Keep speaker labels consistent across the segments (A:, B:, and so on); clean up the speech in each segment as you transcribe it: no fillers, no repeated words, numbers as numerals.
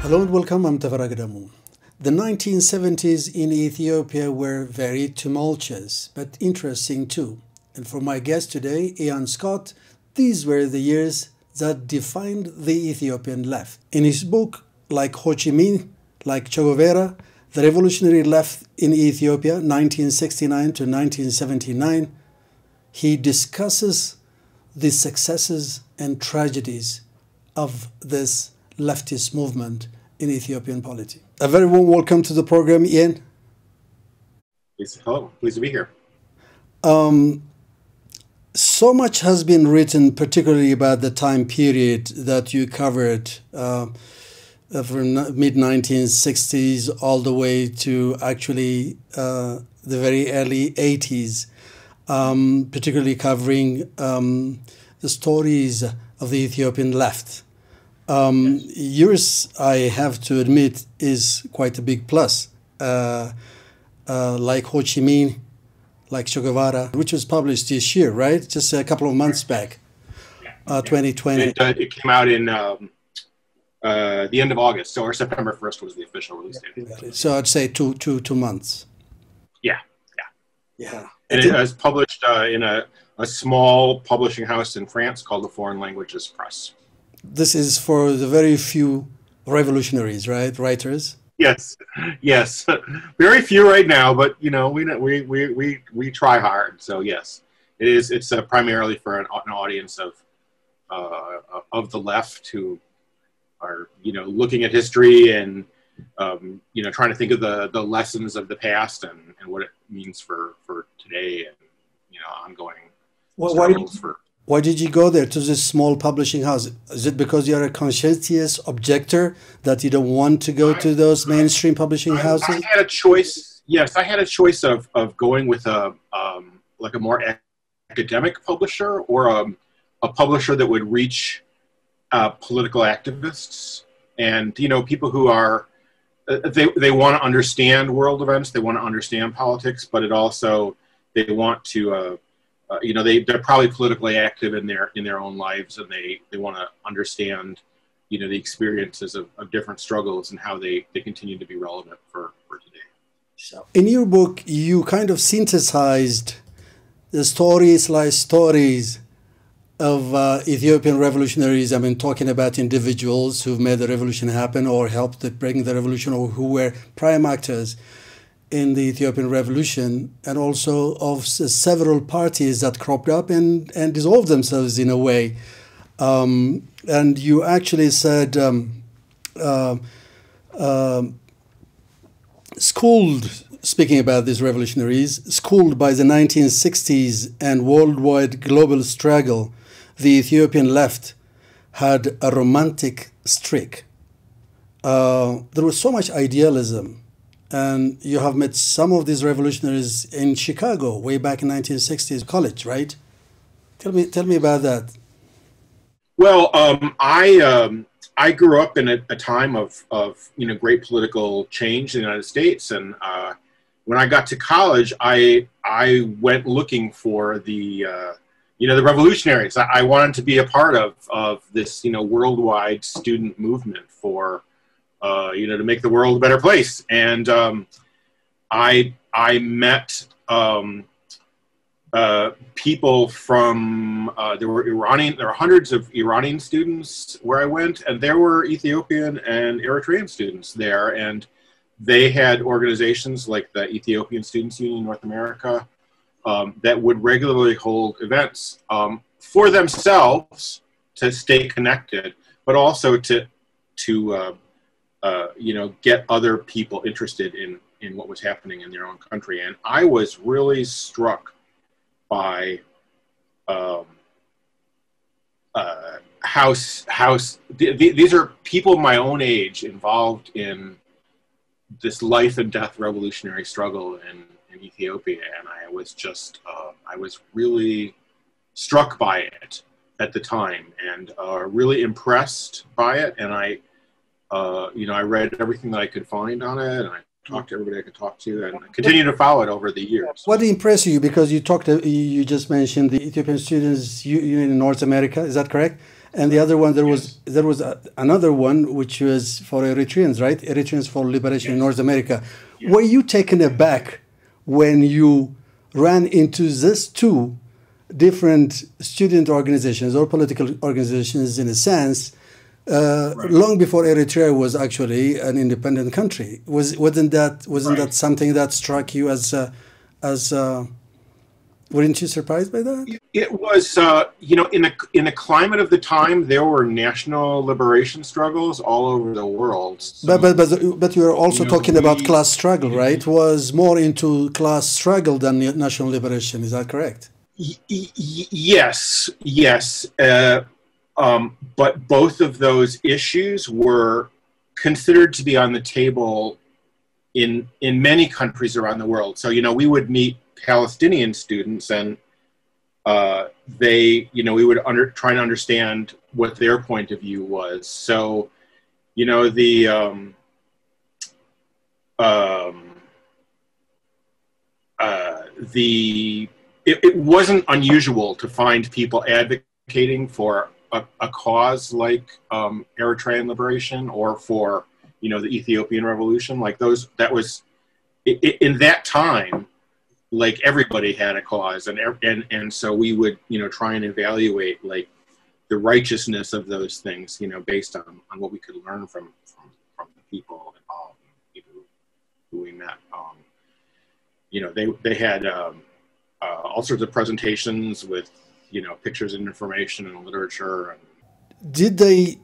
A: Hello and welcome, I'm Tafaragadamu. The 1970s in Ethiopia were very tumultuous, but interesting too. And for my guest today, Ian Scott, these were the years that defined the Ethiopian left. In his book, Like Ho Chi Minh, Like Che Guevara, The Revolutionary Left in Ethiopia, 1969 to 1979, he discusses the successes and tragedies of this leftist movement in Ethiopian polity. A very warm welcome to the program, Ian.
B: Hello, pleased to be here.
A: So much has been written, particularly about the time period that you covered, from mid-1960s all the way to actually the very early 80s, particularly covering the stories of the Ethiopian left. Yours, I have to admit, is quite a big plus. Like Ho Chi Minh, like Che Guevara, which was published this year, right? Just a couple of months back, 2020.
B: It came out in the end of August, so September 1st was the official release date.
A: So I'd say two months.
B: Yeah. And it was published in a small publishing house in France called the Foreign Languages Press.
A: This is for the very few revolutionaries, right? Writers.
B: Yes. Very few right now, but you know, we try hard. So yes, it is. It's primarily for an audience of the left who are looking at history and trying to think of the lessons of the past and what it means for today and ongoing struggles for.
A: Why did you go there to this small publishing house? Is it because you're a conscientious objector that you don't want to go to those mainstream publishing houses?
B: I had a choice. Yes, I had a choice of going with a more academic publisher or a publisher that would reach political activists and people who are they want to understand world events, they want to understand politics, but they want to. They're probably politically active in their own lives, and they want to understand, the experiences of different struggles and how they continue to be relevant for today.
A: So, in your book, you kind of synthesized the stories of Ethiopian revolutionaries. I mean, talking about individuals who've made the revolution happen or helped to bring the revolution, or who were prime actors in the Ethiopian revolution, and also of several parties that cropped up and dissolved themselves in a way. And you actually said, speaking about these revolutionaries, schooled by the 1960s and worldwide global struggle, the Ethiopian left had a romantic streak. There was so much idealism. And you have met some of these revolutionaries in Chicago way back in 1960s college, right? Tell me about that.
B: Well, I grew up in a time of great political change in the United States, and when I got to college, I went looking for the revolutionaries. I wanted to be a part of this worldwide student movement for. To make the world a better place. And I met people from, there were hundreds of Iranian students where I went, and there were Ethiopian and Eritrean students there. And they had organizations like the Ethiopian Students Union in North America that would regularly hold events for themselves to stay connected, but also to get other people interested in what was happening in their own country. And I was really struck by how these are people my own age involved in this life and death revolutionary struggle in Ethiopia. And I was just, I was really struck by it at the time and really impressed by it. And I read everything that I could find on it, and I talked to everybody I could talk to, and I continue to follow it over the years.
A: What impressed you? Because you just mentioned the Ethiopian Students Union in North America, is that correct? And the other one,
B: Yes.
A: there was another one which was for Eritreans, right? Eritreans for Liberation in
B: Yes.
A: North America.
B: Yes.
A: Were you taken aback when you ran into these two different student organizations or political organizations, in a sense,
B: Right.
A: long before Eritrea was actually an independent country? Wasn't that
B: Right.
A: something that struck you as weren't you surprised by that?
B: It was, in the climate of the time, there were national liberation struggles all over the world. So,
A: But you are also talking about
B: we,
A: class struggle, right? Was more into class struggle than national liberation. Is that correct?
B: yes, yes. But both of those issues were considered to be on the table in many countries around the world. So, we would meet Palestinian students, and we would try to understand what their point of view was. So, it wasn't unusual to find people advocating for a cause like Eritrean liberation, or for the Ethiopian revolution. Like those, that was in that time. Like everybody had a cause, and so we would try and evaluate like the righteousness of those things, based on what we could learn from the people who we met. They had all sorts of presentations with pictures and information and literature. And
A: Did they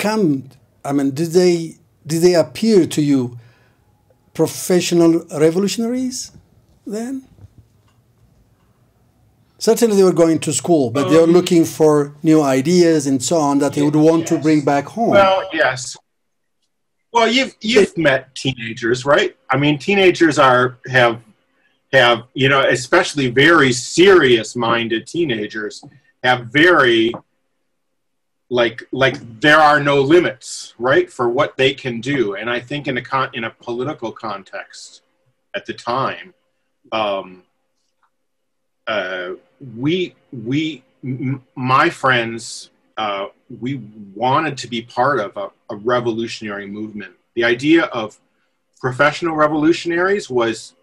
A: come? I mean, did they appear to you professional revolutionaries then? Certainly they were going to school, but they were looking for new ideas and so on that they would want to bring back home.
B: Well, yes. Well, you've met teenagers, right? I mean, teenagers have especially very serious-minded teenagers have very like there are no limits, right, for what they can do. And I think in a political context at the time, my friends, we wanted to be part of a revolutionary movement. The idea of professional revolutionaries was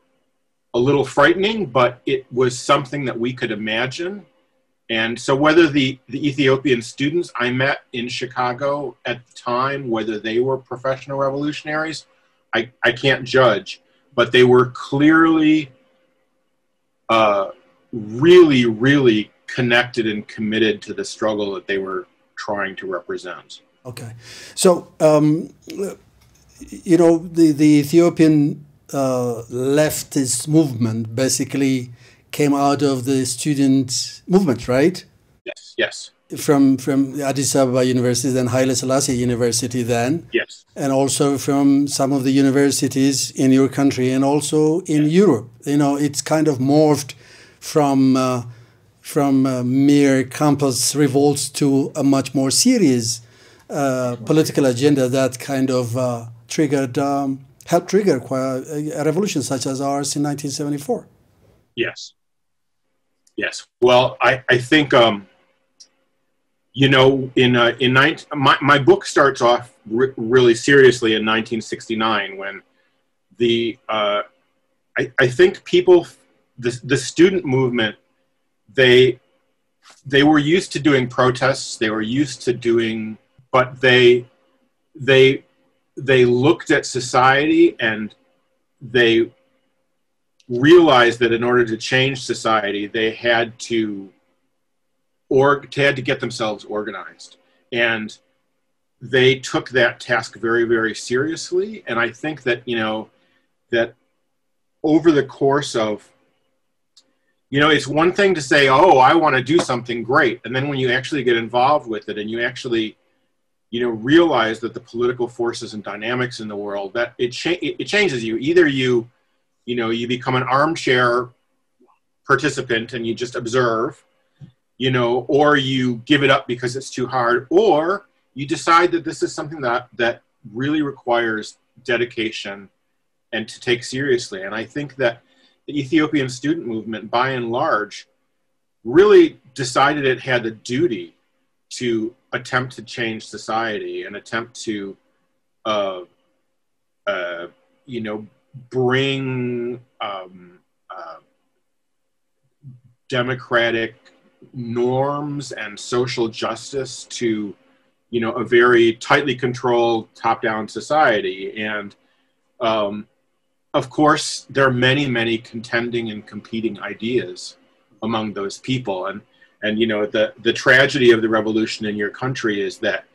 B: a little frightening, but it was something that we could imagine. And so whether the Ethiopian students I met in Chicago at the time, whether they were professional revolutionaries, I can't judge, but they were clearly really, really connected and committed to the struggle that they were trying to represent.
A: Okay. So, the Ethiopian leftist movement basically came out of the student movement, right?
B: Yes, yes.
A: From Addis Ababa University and Haile Selassie University then.
B: Yes.
A: And also from some of the universities in your country and also in Europe. It's kind of morphed from mere campus revolts to a much more serious political agenda that kind of helped trigger a revolution such as ours in 1974.
B: Yes. Yes. Well, I think, my book starts off really seriously in 1969 when I think people, the student movement, they were used to doing protests. They were used to doing, but they looked at society and they realized that in order to change society, they had to get themselves organized. And they took that task very, very seriously. And I think that, that over the course of, it's one thing to say, oh, I want to do something great. And then when you actually get involved with it and you actually, realize that the political forces and dynamics in the world, that it changes you. Either you become an armchair participant and you just observe, or you give it up because it's too hard, or you decide that this is something that really requires dedication and to take seriously. And I think that the Ethiopian student movement, by and large, really decided it had the duty to attempt to change society and attempt to, you know, bring democratic norms and social justice to, you know, a very tightly controlled top-down society. And of course, there are many, many contending and competing ideas among those people. And you know, the tragedy of the revolution in your country is that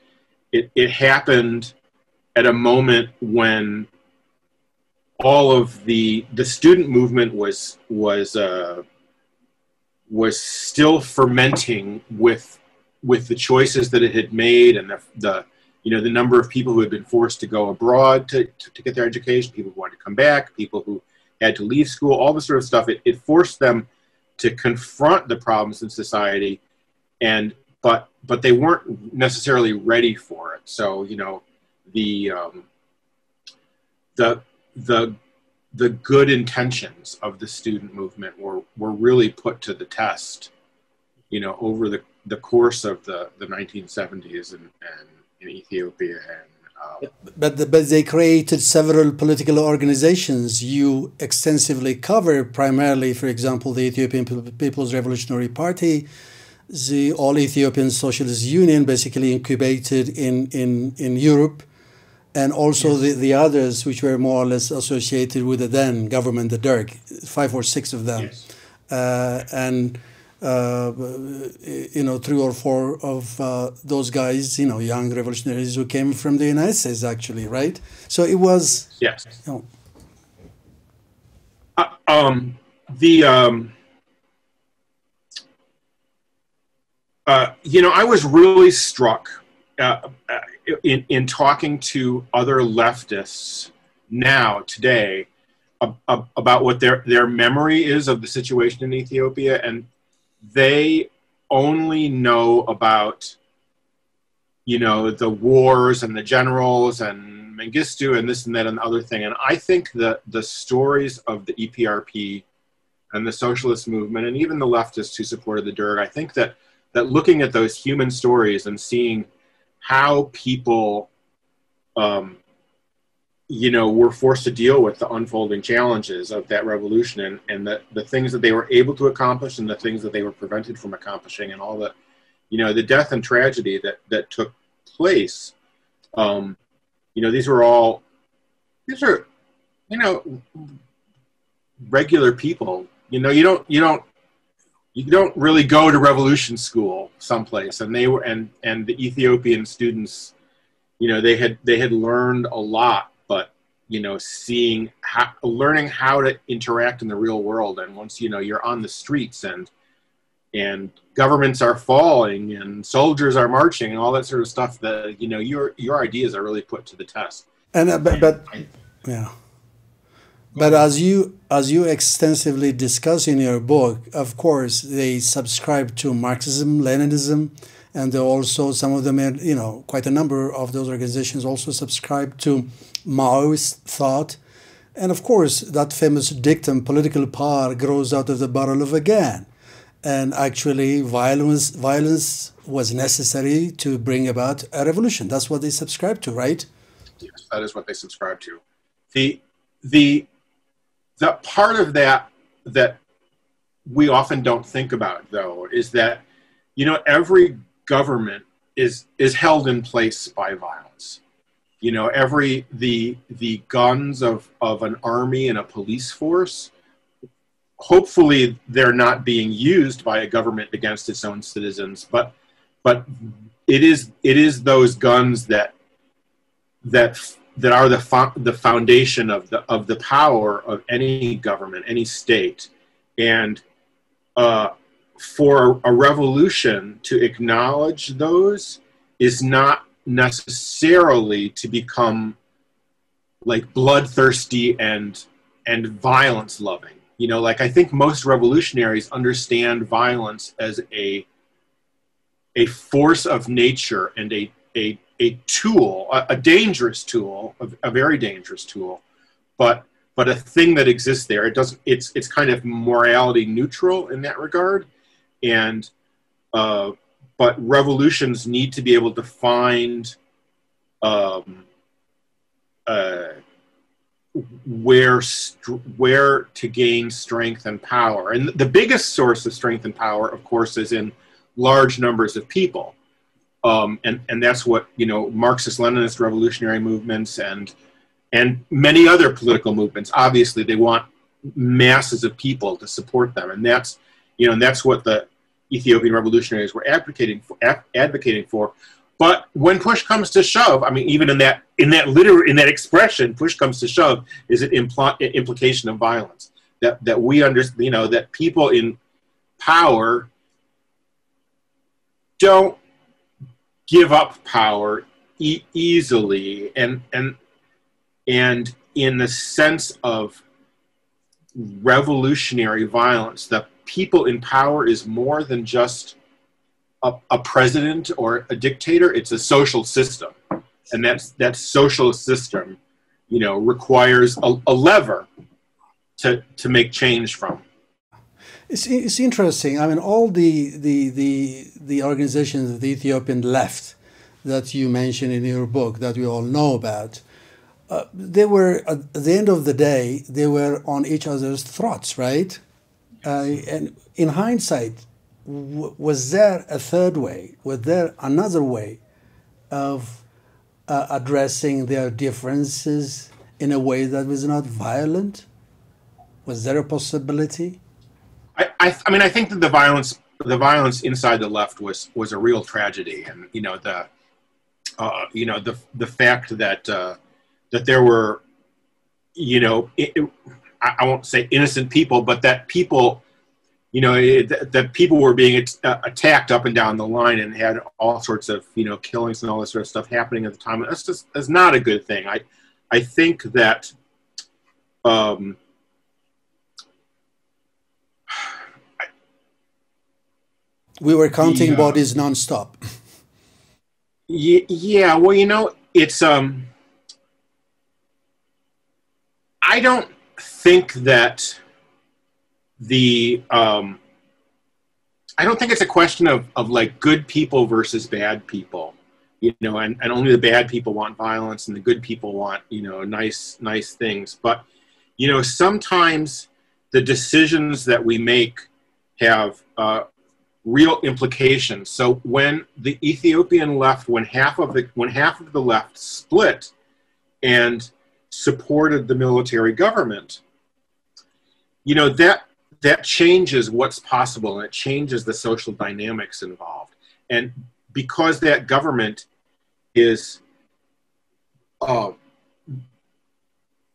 B: it happened at a moment when all of the student movement was still fermenting with the choices that it had made, and the you know, the number of people who had been forced to go abroad to get their education, people who wanted to come back, people who had to leave school, all this sort of stuff. It forced them to confront the problems in society, but they weren't necessarily ready for it. So, you know, the good intentions of the student movement were really put to the test, you know, over the course of the 1970s and in Ethiopia. And
A: but they created several political organizations you extensively cover, primarily, for example, the Ethiopian People's Revolutionary Party, the All Ethiopian Socialist Union, basically incubated in Europe, and also the others, which were more or less associated with the then government, the Derg, 5 or 6 of them.
B: yes.
A: And you know, 3 or 4 of those guys, you know, young revolutionaries who came from the United States, actually, right? So it was,
B: Yes.
A: you know,
B: you know, I was really struck in talking to other leftists now, today, about what their memory is of the situation in Ethiopia, and they only know about, you know, the wars and the generals and Mengistu and this and that and the other thing. And I think that the stories of the EPRP and the socialist movement, and even the leftists who supported the Derg, I think that looking at those human stories and seeing how people, you know, were forced to deal with the unfolding challenges of that revolution, and the things that they were able to accomplish and the things that they were prevented from accomplishing, and all the, you know, the death and tragedy that took place. You know, these are, you know, regular people. You know, you don't really go to revolution school someplace, and they were, and the Ethiopian students, you know, they had learned a lot, but, you know, learning how to interact in the real world. And once, you know, you're on the streets and governments are falling and soldiers are marching and all that sort of stuff, that, you know, your ideas are really put to the test.
A: and yeah. But as you extensively discuss in your book, of course, they subscribe to Marxism, Leninism, and they also, some of them, you know, quite a number of those organizations also subscribe to Maoist thought. And of course, that famous dictum, political power grows out of the barrel of a gun. And actually, violence was necessary to bring about a revolution. That's what they subscribe to, right?
B: Yes, that is what they subscribe to. The part of that we often don't think about, though, is that, you know, every government is held in place by violence. You know, the guns of an army and a police force, hopefully they're not being used by a government against its own citizens, but it is those guns that are the foundation of the power of any government, any state. And for a revolution to acknowledge those is not necessarily to become like bloodthirsty and violence loving. You know, like, I think most revolutionaries understand violence as a force of nature and a tool, a dangerous tool, a very dangerous tool, but a thing that exists there. It's kind of morality neutral in that regard. and but revolutions need to be able to find where to gain strength and power. And the biggest source of strength and power, of course, is in large numbers of people. And that's what, Marxist-Leninist revolutionary movements and many other political movements, obviously they want masses of people to support them. And that's what the Ethiopian revolutionaries were advocating for. But when push comes to shove, I mean, even in that expression, push comes to shove is an implication of violence. That we understand, that people in power don't give up power easily, and in the sense of revolutionary violence, the people in power is more than just a president or a dictator. It's a social system, and that social system, requires a lever to make change from.
A: It's interesting. I mean, all the organizations of the Ethiopian left that you mentioned in your book that we all know about, they were, at the end of the day, they were on each other's throats, right? And in hindsight, was there a third way? Was there another way of addressing their differences in a way that was not violent? Was there a possibility?
B: I mean, I think that the violence inside the left was a real tragedy, and the fact that that there were, I won't say innocent people, but that people, that people were being attacked up and down the line and had all sorts of, killings and all this sort of stuff happening at the time. That's not a good thing. I think that,
A: we were counting bodies nonstop.
B: Yeah, well, it's, I don't think that I don't think it's a question of like good people versus bad people, and only the bad people want violence and the good people want, nice things. But, sometimes the decisions that we make have real implications. So when the Ethiopian left, when half of the left split and supported the military government, that changes what's possible, and it changes the social dynamics involved. And because that government is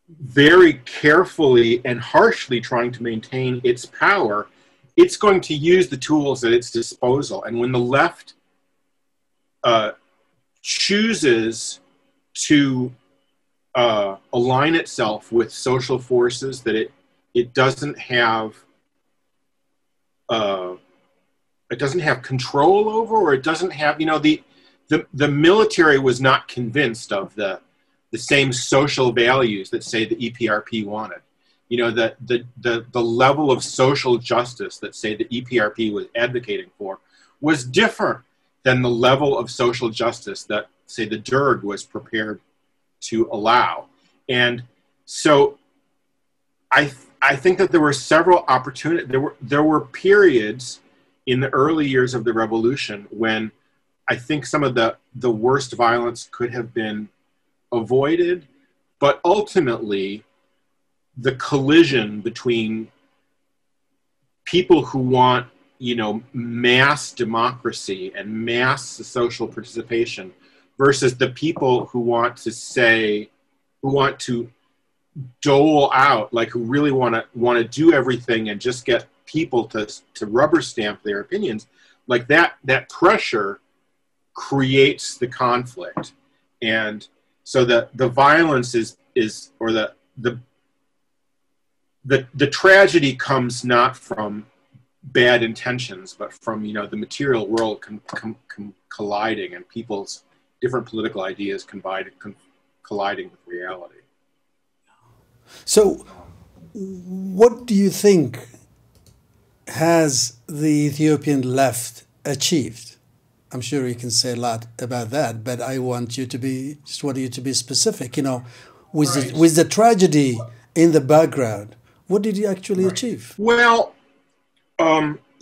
B: very carefully and harshly trying to maintain its power, it's going to use the tools at its disposal. And when the left chooses to align itself with social forces that it doesn't have control over, or it doesn't have, the military was not convinced of the same social values that, say, the EPRP wanted. The level of social justice that, say, the EPRP was advocating for was different than the level of social justice that, say, the Derg was prepared to allow. And so I think that there were several opportunities. There were periods in the early years of the revolution when I think some of the worst violence could have been avoided, but ultimately the collision between people who want, mass democracy and mass social participation versus the people who want to dole out, like who really want to do everything and just get people to rubber stamp their opinions, like that pressure creates the conflict. And so the violence is or the tragedy comes not from bad intentions, but from, the material world colliding and people's different political ideas colliding with reality.
A: So what do you think has the Ethiopian left achieved? I'm sure you can say a lot about that, but I want you to be specific. You know, with the tragedy in the background, what did you actually achieve?
B: Well,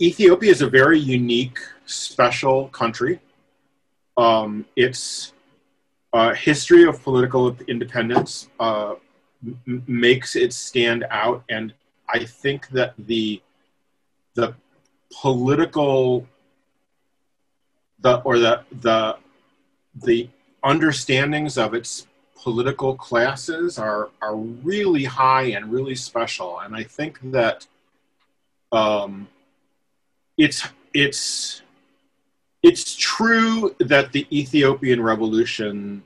B: Ethiopia is a very unique, special country. Its history of political independence makes it stand out, and I think that the political the understandings of its political classes are really high and really special, and I think that it's true that the Ethiopian revolution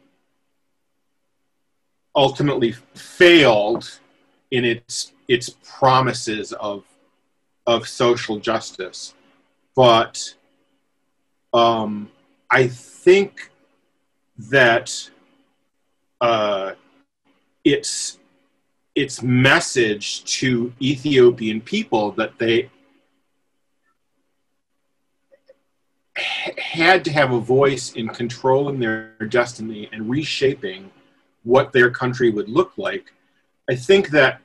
B: ultimately failed in its promises of social justice, but I think that its message to Ethiopian people that they had to have a voice in controlling their destiny and reshaping what their country would look like. I think that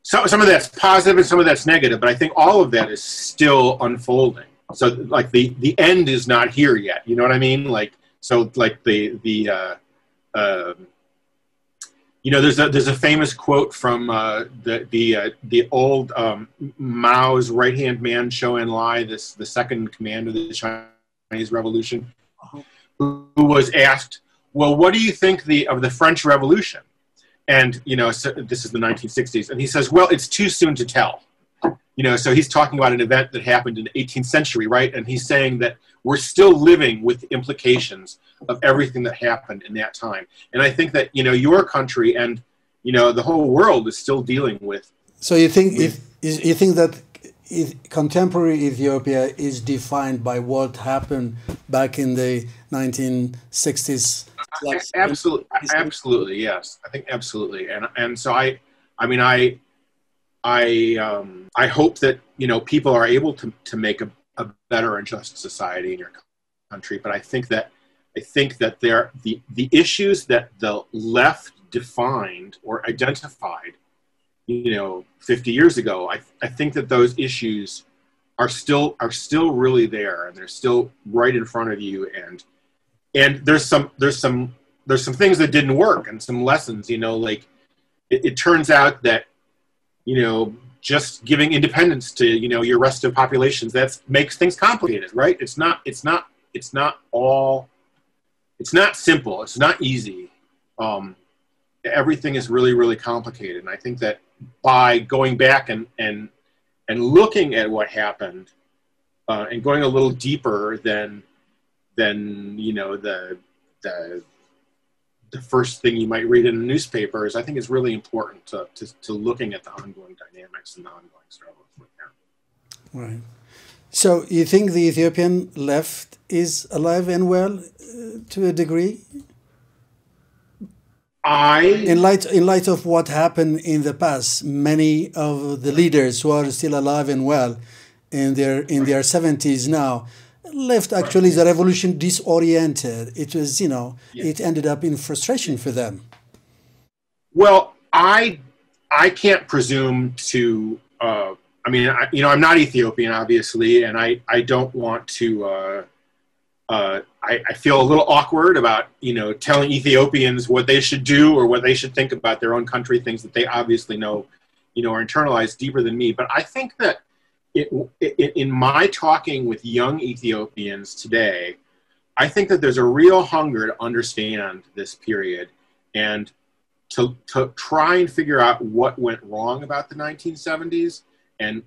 B: some of that's positive and some of that's negative, but I think all of that is still unfolding. So like the end is not here yet. You know what I mean? Like, so like you know, there's a famous quote from the old Mao's right-hand man, Zhou Enlai, the second command of the Chinese Revolution, who was asked, well, what do you think of the French Revolution? And, you know, so this is the 1960s. And he says, well, it's too soon to tell. You know, so he's talking about an event that happened in the 18th century, right? And he's saying that we're still living with the implications of everything that happened in that time. And I think that, you know, your country and, you know, the whole world is still dealing with.
A: So you think that contemporary Ethiopia is defined by what happened back in the 1960s?
B: Absolutely, yes. I think absolutely. And so I hope that, you know, people are able to make a better and just society in your country. But I think that the issues that the left defined or identified, you know, 50 years ago, I think that those issues are still really there, and they're still right in front of you. And there's some things that didn't work and some lessons, you know, like it turns out that, you know, just giving independence to, you know, your rest of populations, makes things complicated, right? It's not simple. It's not easy. Everything is really, really complicated. And I think that by going back and looking at what happened, and going a little deeper than you know, the first thing you might read in the newspapers, I think is really important to looking at the ongoing dynamics and the ongoing struggles right now.
A: Right. So you think the Ethiopian left is alive and well to a degree? In light of what happened in the past, many of the leaders who are still alive and well in their 70s now left actually the revolution disoriented. It was, you know, it ended up in frustration for them.
B: Well, I can't presume to, I mean, you know, I'm not Ethiopian, obviously, and I don't want to, I feel a little awkward about, you know, telling Ethiopians what they should do or what they should think about their own country, things that they obviously know, you know, are internalized deeper than me. But I think that in my talking with young Ethiopians today, I think that there's a real hunger to understand this period and to try and figure out what went wrong about the 1970s and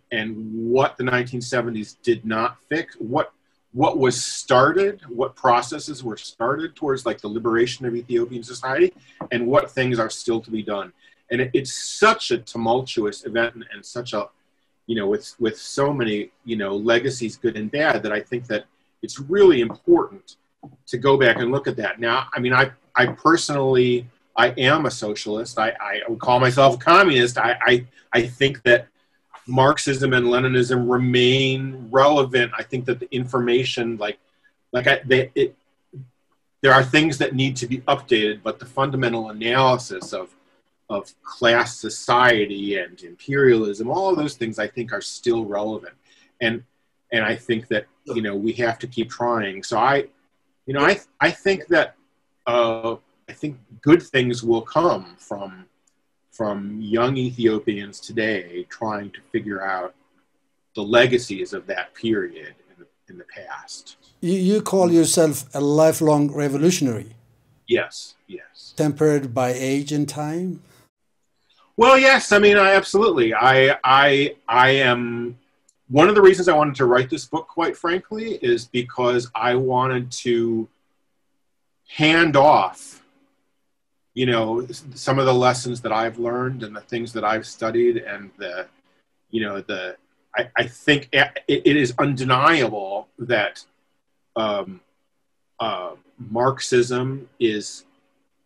B: what the 1970s did not fix, what was started, what processes were started towards like the liberation of Ethiopian society, and what things are still to be done. And it's such a tumultuous event and such a, you know, with so many, you know, legacies, good and bad, that I think that it's really important to go back and look at that. Now, I mean, I personally, I am a socialist. I would call myself a communist. I think that Marxism and Leninism remain relevant. I think that the information, there are things that need to be updated, but the fundamental analysis of class society and imperialism, all of those things, I think, are still relevant, and I think that we have to keep trying. So I think that I think good things will come from young Ethiopians today trying to figure out the legacies of that period in the past.
A: You call yourself a lifelong revolutionary.
B: Yes, yes.
A: Tempered by age and time?
B: Well, yes. I mean, absolutely. I am. One of the reasons I wanted to write this book, quite frankly, is because I wanted to hand off some of the lessons that I've learned and the things that I've studied, and I think it is undeniable that Marxism is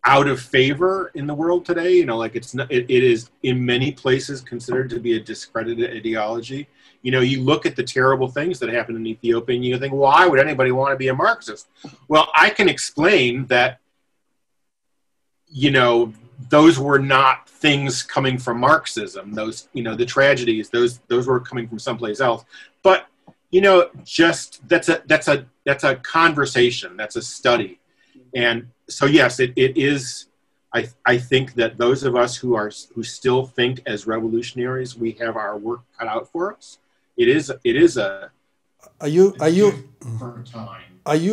B: out of favor in the world today. It is in many places considered to be a discredited ideology. You look at the terrible things that happen in Ethiopia and you think, why would anybody want to be a Marxist? Well, I can explain that those were not things coming from Marxism. Those, the tragedies, those were coming from someplace else. But, just that's a conversation, that's a study. And so, yes, it is. I think that those of us who still think as revolutionaries, we have our work cut out for us. It is a.
A: Are you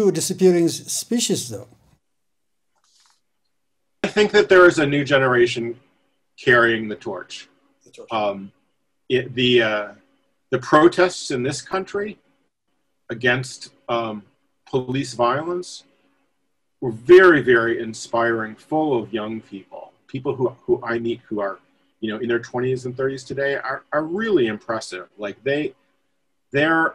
A: a disappearing species, though?
B: I think that there is a new generation carrying the torch. The protests in this country against police violence were very, very inspiring, full of young people. People who I meet who are, in their 20s and 30s today are really impressive. Like their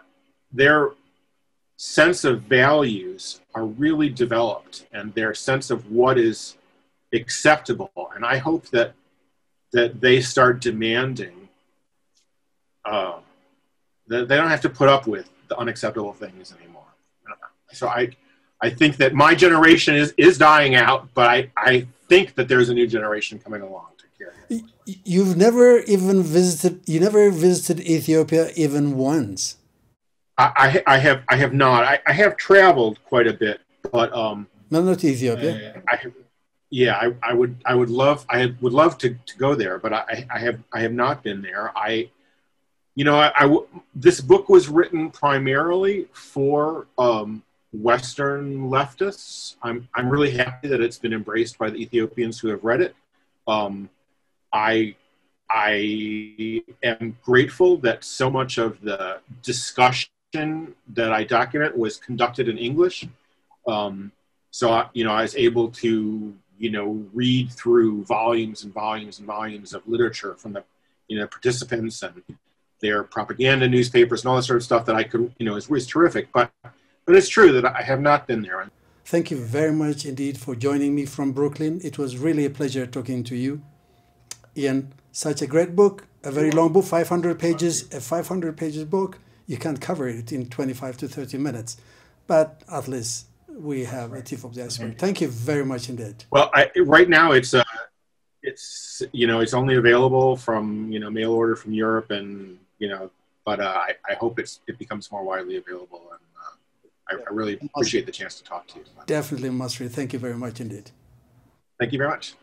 B: sense of values are really developed, and their sense of what is acceptable. And I hope that they start demanding that they don't have to put up with the unacceptable things anymore. So I think that my generation is dying out, but I think that there's a new generation coming along to carry it.
A: You never visited Ethiopia even once.
B: I have not. I have traveled quite a bit, but
A: no, not Ethiopia.
B: I would love to go there, but I have not been there. This book was written primarily for Western leftists. I'm really happy that it's been embraced by the Ethiopians who have read it. I am grateful that so much of the discussion that I document was conducted in English. So I was able to read through volumes and volumes and volumes of literature from the participants and their propaganda newspapers and all that sort of stuff that I could was terrific. But it's true that I have not been there.
A: Thank you very much indeed for joining me from Brooklyn. It was really a pleasure talking to you, Ian. Such a great book, a very long book, 500 pages, a 500 pages book. You can't cover it in 25 to 30 minutes, but at least we have a tip of the iceberg. Thank you very much indeed.
B: Well, right now it's only available from mail order from Europe, and but I hope it becomes more widely available, and I really appreciate the chance to talk to you.
A: Definitely must read. Thank you very much indeed.
B: Thank you very much.